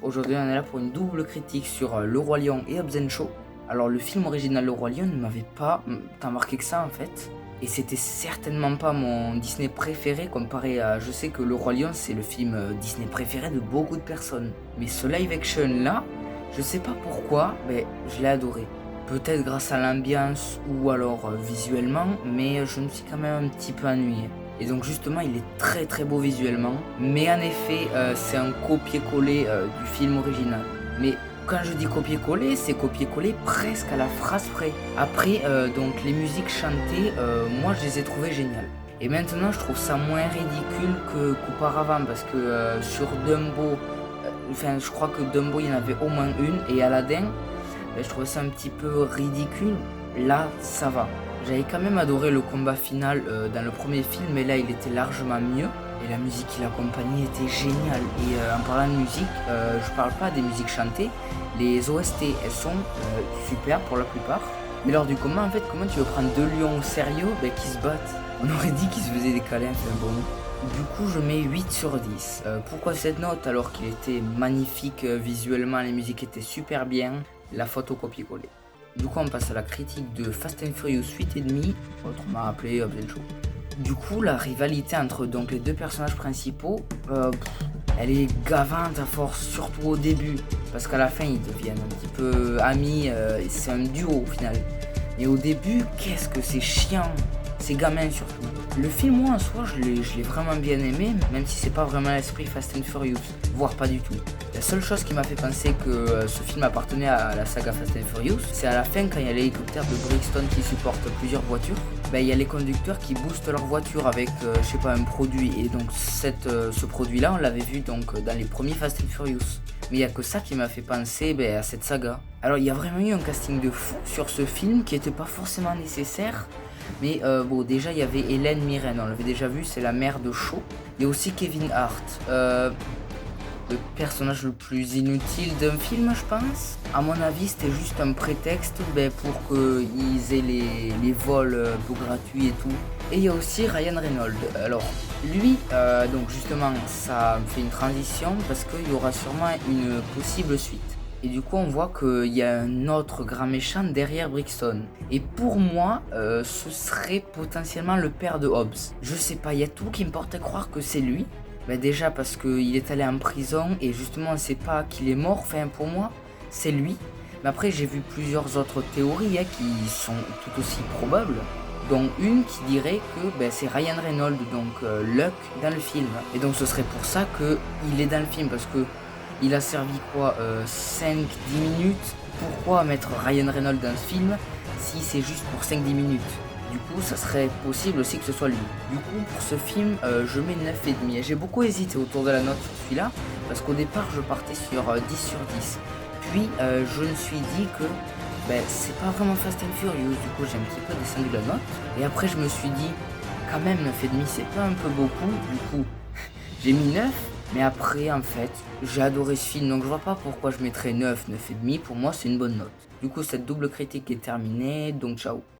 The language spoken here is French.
Aujourd'hui on est là pour une double critique sur Le Roi Lion et Hobbs Shaw. Alors le film original Le Roi Lion ne m'avait pas tant marqué que ça en fait. Et c'était certainement pas mon Disney préféré comparé à... Je sais que Le Roi Lion c'est le film Disney préféré de beaucoup de personnes. Mais ce live action là, je sais pas pourquoi, mais je l'ai adoré. Peut-être grâce à l'ambiance ou alors visuellement, mais je me suis quand même un petit peu ennuyé. Et donc justement il est très très beau visuellement, mais en effet c'est un copier-coller du film original. Mais quand je dis copier-coller, c'est copier-coller presque à la phrase près. Après donc les musiques chantées, moi je les ai trouvées géniales. Et maintenant je trouve ça moins ridicule qu'auparavant parce que sur Dumbo, je crois que Dumbo il y en avait au moins une, et Aladdin, je trouvais ça un petit peu ridicule. Là ça va. J'avais quand même adoré le combat final dans le premier film, mais là il était largement mieux. Et la musique qui l'accompagnait était géniale. Et en parlant de musique, je parle pas des musiques chantées. Les OST, elles sont super pour la plupart. Mais lors du combat, en fait, comment tu veux prendre deux lions au sérieux qui se battent? On aurait dit qu'ils se faisaient des câlins, enfin bon. Du coup, je mets 8 sur 10. Pourquoi cette note alors qu'il était magnifique visuellement, les musiques étaient super bien, la photo copier-coller. Du coup, on passe à la critique de Fast and Furious 8,5, autrement appelé Hobbs Shaw. Du coup, la rivalité entre donc les deux personnages principaux, elle est gavante à force, surtout au début, parce qu'à la fin ils deviennent un petit peu amis, et c'est un duo au final. Mais au début, qu'est-ce que c'est chiant, c'est gamin surtout. Le film, moi en soi, je l'ai vraiment bien aimé, même si c'est pas vraiment l'esprit Fast and Furious, voire pas du tout. La seule chose qui m'a fait penser que ce film appartenait à la saga Fast and Furious, c'est à la fin quand il y a l'hélicoptère de Brixton qui supporte plusieurs voitures, il y a les conducteurs qui boostent leur voiture avec, je sais pas, un produit. Et donc ce produit-là, on l'avait vu donc dans les premiers Fast and Furious. Mais il n'y a que ça qui m'a fait penser à cette saga. Alors il y a vraiment eu un casting de fou sur ce film qui n'était pas forcément nécessaire. Mais bon, déjà il y avait Hélène Mirren, on l'avait déjà vu, c'est la mère de Shaw. Il y a aussi Kevin Hart. Le personnage le plus inutile d'un film, je pense. À mon avis, c'était juste un prétexte pour qu'ils aient les vols un peu gratuits et tout. Et il y a aussi Ryan Reynolds. Alors, lui, donc justement, ça fait une transition parce qu'il y aura sûrement une possible suite. Et du coup, on voit qu'il y a un autre grand méchant derrière Brixton. Et pour moi, ce serait potentiellement le père de Hobbs. Je sais pas, il y a tout qui me porte à croire que c'est lui. Déjà parce qu'il est allé en prison et justement on sait pas qu'il est mort, enfin pour moi c'est lui. Mais après j'ai vu plusieurs autres théories qui sont tout aussi probables, dont une qui dirait que c'est Ryan Reynolds, donc Luck dans le film. Et donc ce serait pour ça qu'il est dans le film, parce que il a servi 5-10 minutes. Pourquoi mettre Ryan Reynolds dans ce film si c'est juste pour 5-10 minutes? Du coup, ça serait possible aussi que ce soit lui. Du coup, pour ce film, je mets 9,5. J'ai beaucoup hésité autour de la note sur celui-là, parce qu'au départ, je partais sur 10 sur 10. Puis, je me suis dit que c'est pas vraiment Fast and Furious. Du coup, j'ai un petit peu descendu la note. Et après, je me suis dit, quand même, 9,5, c'est pas un peu beaucoup. Du coup, j'ai mis 9. Mais après, en fait, j'ai adoré ce film, donc je vois pas pourquoi je mettrais 9, 9,5. Pour moi, c'est une bonne note. Du coup, cette double critique est terminée, donc ciao.